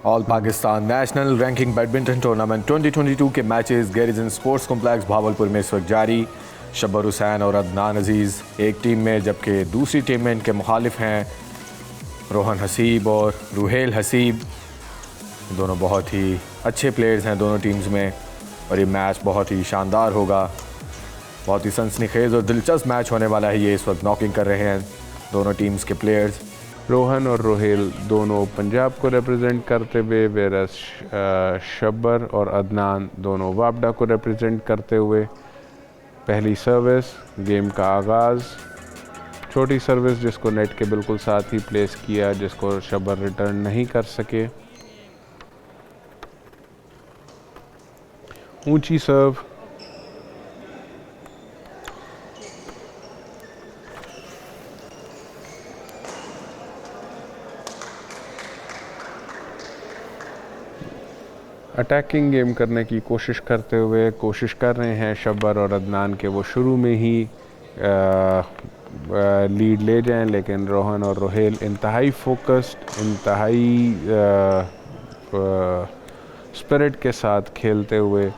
All Pakistan national ranking badminton tournament 2022 के matches garrison sports complex Bahawalpur में इस वक्त जारी। शब्बर हुसैन और अदनान अजीज़ एक टीम में, जबकि दूसरी टीम में इनके मुखालिफ हैं रोहन हसीब और रुहेल हसीब। दोनों बहुत ही अच्छे प्लेयर्स हैं दोनों टीम्स में और ये मैच बहुत ही शानदार होगा। बहुत ही सनसनीखेज़ और दिलचस्प मैच होने वाला है ये। इस वक्त नॉकिंग कर रहे हैं दोनों टीम्स के प्लेयर्स। रोहन और रोहेल दोनों पंजाब को रिप्रेजेंट करते हुए, वेरस शब्बर और अदनान दोनों वापडा को रिप्रेजेंट करते हुए। पहली सर्विस, गेम का आगाज़, छोटी सर्विस जिसको नेट के बिल्कुल साथ ही प्लेस किया, जिसको शब्बर रिटर्न नहीं कर सके। ऊंची सर्व, अटैकिंग गेम करने की कोशिश करते हुए कोशिश कर रहे हैं शब्बर और अदनान के वो शुरू में ही लीड ले जाएं, लेकिन रोहन और रोहेल इंतहाई फोकस्ड, इंतहाई स्पिरिट के साथ खेलते हुए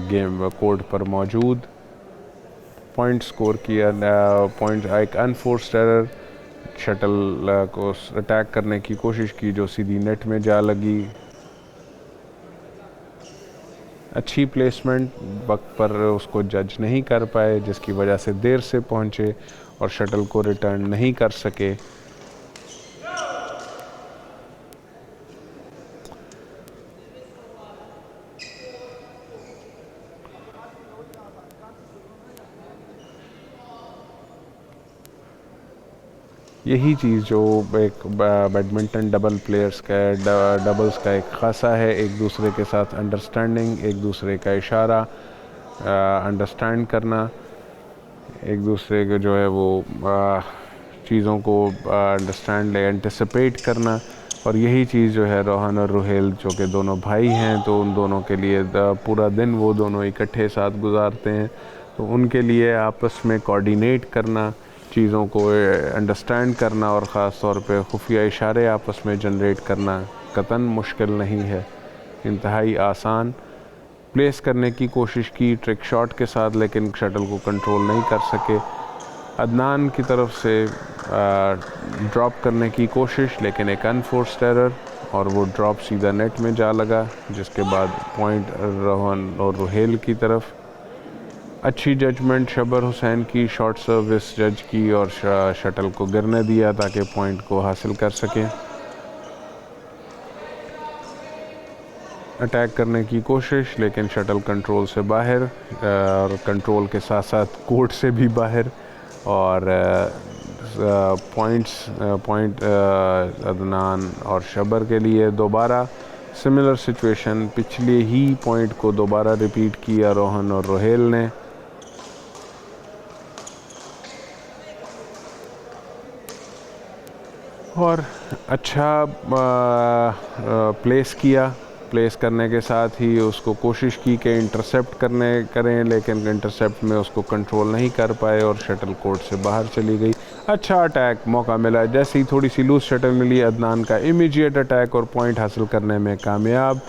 गेम कोर्ट पर मौजूद। पॉइंट स्कोर किया, पॉइंट एक अनफोर्स्ड एरर, शटल को अटैक करने की कोशिश की जो सीधी नेट में जा लगी। अच्छी प्लेसमेंट, वक्त पर उसको जज नहीं कर पाए, जिसकी वजह से देर से पहुंचे और शटल को रिटर्न नहीं कर सके। यही चीज़ जो एक बैडमिंटन डबल्स का एक ख़ासा है, एक दूसरे के साथ अंडरस्टैंडिंग, एक दूसरे का इशारा अंडरस्टैंड करना, एक दूसरे के जो है वो चीज़ों को अंडरस्टैंड एंटिसिपेट करना। और यही चीज़ जो है रोहन और रुहेल, जो कि दोनों भाई हैं, तो उन दोनों के लिए पूरा दिन वो दोनों इकट्ठे साथ गुजारते हैं, तो उनके लिए आपस में कोऑर्डिनेट करना, चीज़ों को अंडरस्टैंड करना और ख़ास तौर पे खुफिया इशारे आपस में जनरेट करना कतन मुश्किल नहीं है, इंतहाई आसान। प्लेस करने की कोशिश की ट्रिक शॉट के साथ, लेकिन शटल को कंट्रोल नहीं कर सके। अदनान की तरफ से ड्रॉप करने की कोशिश, लेकिन एक अनफोर्स्ड एरर और वो ड्रॉप सीधा नेट में जा लगा, जिसके बाद पॉइंट रोहन और रुहेल की तरफ। अच्छी जजमेंट शब्बर हुसैन की, शॉर्ट सर्विस जज की और शटल को गिरने दिया ताकि पॉइंट को हासिल कर सकें। अटैक करने की कोशिश, लेकिन शटल कंट्रोल से बाहर और कंट्रोल के साथ साथ कोर्ट से भी बाहर। और पॉइंट अदनान और शब्बर के लिए दोबारा सिमिलर सिचुएशन, पिछले ही पॉइंट को दोबारा रिपीट किया रोहन और रोहेल ने। और अच्छा प्लेस किया, प्लेस करने के साथ ही उसको कोशिश की कि इंटरसेप्ट करें, लेकिन इंटरसेप्ट में उसको कंट्रोल नहीं कर पाए और शटल कोर्ट से बाहर चली गई। अच्छा अटैक मौका मिला, जैसे ही थोड़ी सी लूज शटल मिली, अदनान का इमीडिएट अटैक और पॉइंट हासिल करने में कामयाब।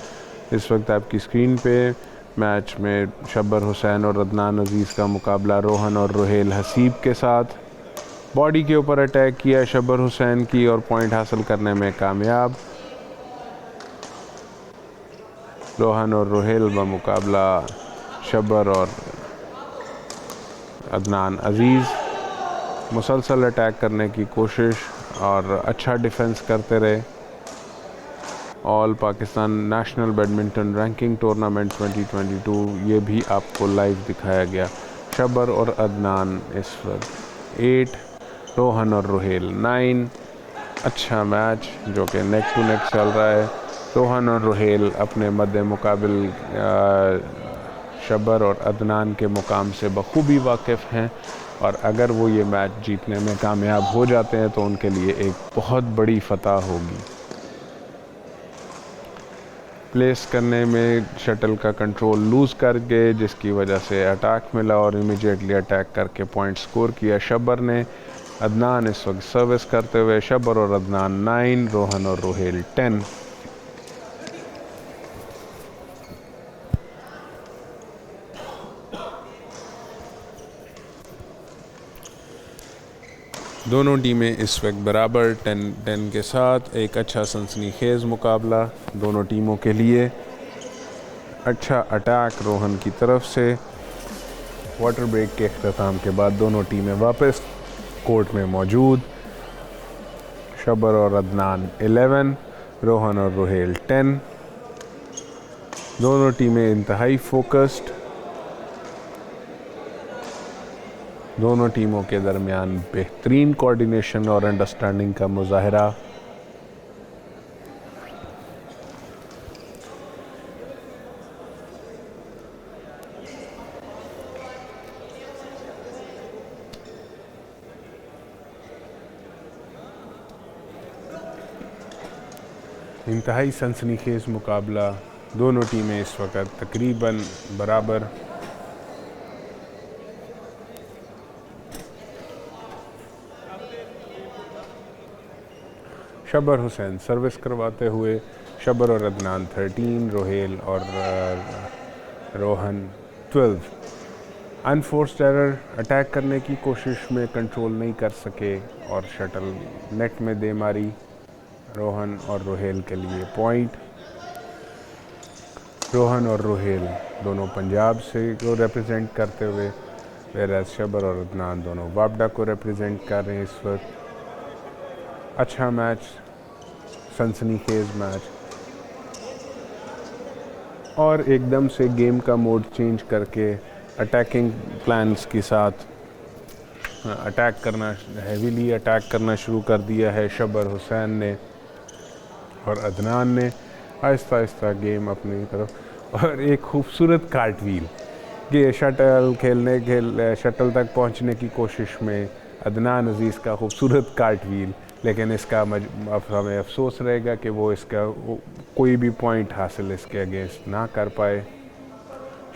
इस वक्त आपकी स्क्रीन पे मैच में शब्बर हुसैन और अदनान अजीज़ का मुकाबला रोहन और रुहेल हसीब के साथ। बॉडी के ऊपर अटैक किया शब्बर हुसैन की और पॉइंट हासिल करने में कामयाब। रोहन और रुहेल का मुकाबला शब्बर और अदनान अजीज़। मुसलसल अटैक करने की कोशिश और अच्छा डिफेंस करते रहे। All Pakistan national badminton ranking tournament 2022 ये भी आपको लाइव दिखाया गया। शब्बर और अदनान इस वक्त 8, रोहन और रुहेल 9। अच्छा मैच जो कि नेक टू नेक चल रहा है। रोहन और रुहेल अपने मद्दे मुकाबिल शब्बर और अदनान के मुकाम से बखूबी वाकिफ़ हैं, और अगर वो ये मैच जीतने में कामयाब हो जाते हैं तो उनके लिए एक बहुत बड़ी फतह होगी। प्लेस करने में शटल का कंट्रोल लूज़ कर गए, जिसकी वजह से अटैक मिला और इमीडिएटली अटैक करके पॉइंट स्कोर किया शब्बर ने। अदनान इस वक्त सर्विस करते हुए, शब्बर और अदनान 9, रोहन और रुहेल 10। दोनों टीमें इस वक्त बराबर 10-10 के साथ। एक अच्छा सनसनीखेज़ मुकाबला दोनों टीमों के लिए। अच्छा अटैक रोहन की तरफ से। वाटर ब्रेक के अख्ताम के बाद दोनों टीमें वापस कोर्ट में मौजूद। शबर और अदनान 11, रोहन और रुहेल 10। दोनों टीमें इंतहाई फोकस्ड। दोनों टीमों के दरमियान बेहतरीन कोऑर्डिनेशन और अंडरस्टैंडिंग का मुजाहरा। इंतहाई सनसनीखेज़ मुकाबला। दोनों टीमें इस वक्त तकरीबन बराबर। शबर हुसैन सर्विस करवाते हुए। शबर और अदनान 13, रोहेल और रोहन 12। अनफोर्स्ड एरर, अटैक करने की कोशिश में कंट्रोल नहीं कर सके और शटल नेट में दे मारी। रोहन और रोहेल के लिए पॉइंट। रोहन और रोहेल दोनों पंजाब से को रिप्रेजेंट करते हुए, वेराज शबर और अदनान दोनों वापडा को रिप्रेजेंट कर रहे हैं इस वक्त। अच्छा मैच, सनसनीखेज मैच, और एकदम से गेम का मोड चेंज करके अटैकिंग प्लान्स के साथ अटैक करना, हैवीली अटैक करना शुरू कर दिया है शबर हुसैन ने और अदनान ने। आहिस्ता आहिस्ता गेम अपनी तरफ, और एक खूबसूरत कार्टव्हील कि शटल तक पहुंचने की कोशिश में अदनान अजीज़ का खूबसूरत कार्टव्हील, लेकिन इसका अब हमें अफसोस रहेगा कि वो इसका कोई भी पॉइंट हासिल इसके अगेंस्ट ना कर पाए।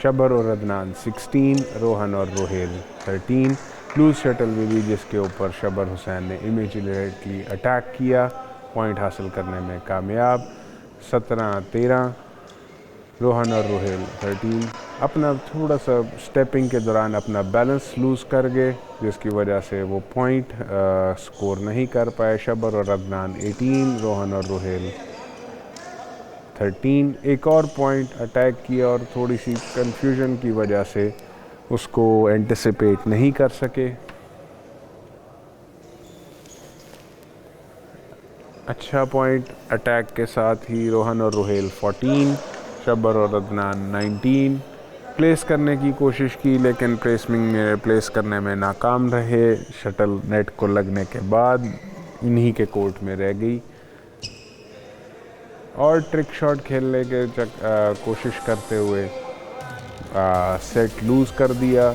शबर और अदनान 16, रोहन और रोहेल 13। लूज शटल भी जिसके ऊपर शबर हुसैन ने इमीडिएटली अटैक किया, पॉइंट हासिल करने में कामयाब। 17-13, रोहन और रोहेल 13। अपना थोड़ा सा स्टेपिंग के दौरान अपना बैलेंस लूज़ कर गए, जिसकी वजह से वो पॉइंट स्कोर नहीं कर पाए। शबर और अदनान 18, रोहन और रोहेल 13। एक और पॉइंट अटैक किया और थोड़ी सी कंफ्यूजन की वजह से उसको एंटिसिपेट नहीं कर सके। अच्छा पॉइंट अटैक के साथ ही रोहन और रोहेल 14, शबर और अदनान 19। प्लेस करने की कोशिश की, लेकिन प्लेस करने में नाकाम रहे। शटल नेट को लगने के बाद इन्हीं के कोर्ट में रह गई और ट्रिक शॉट खेलने के कोशिश करते हुए सेट लूज़ कर दिया।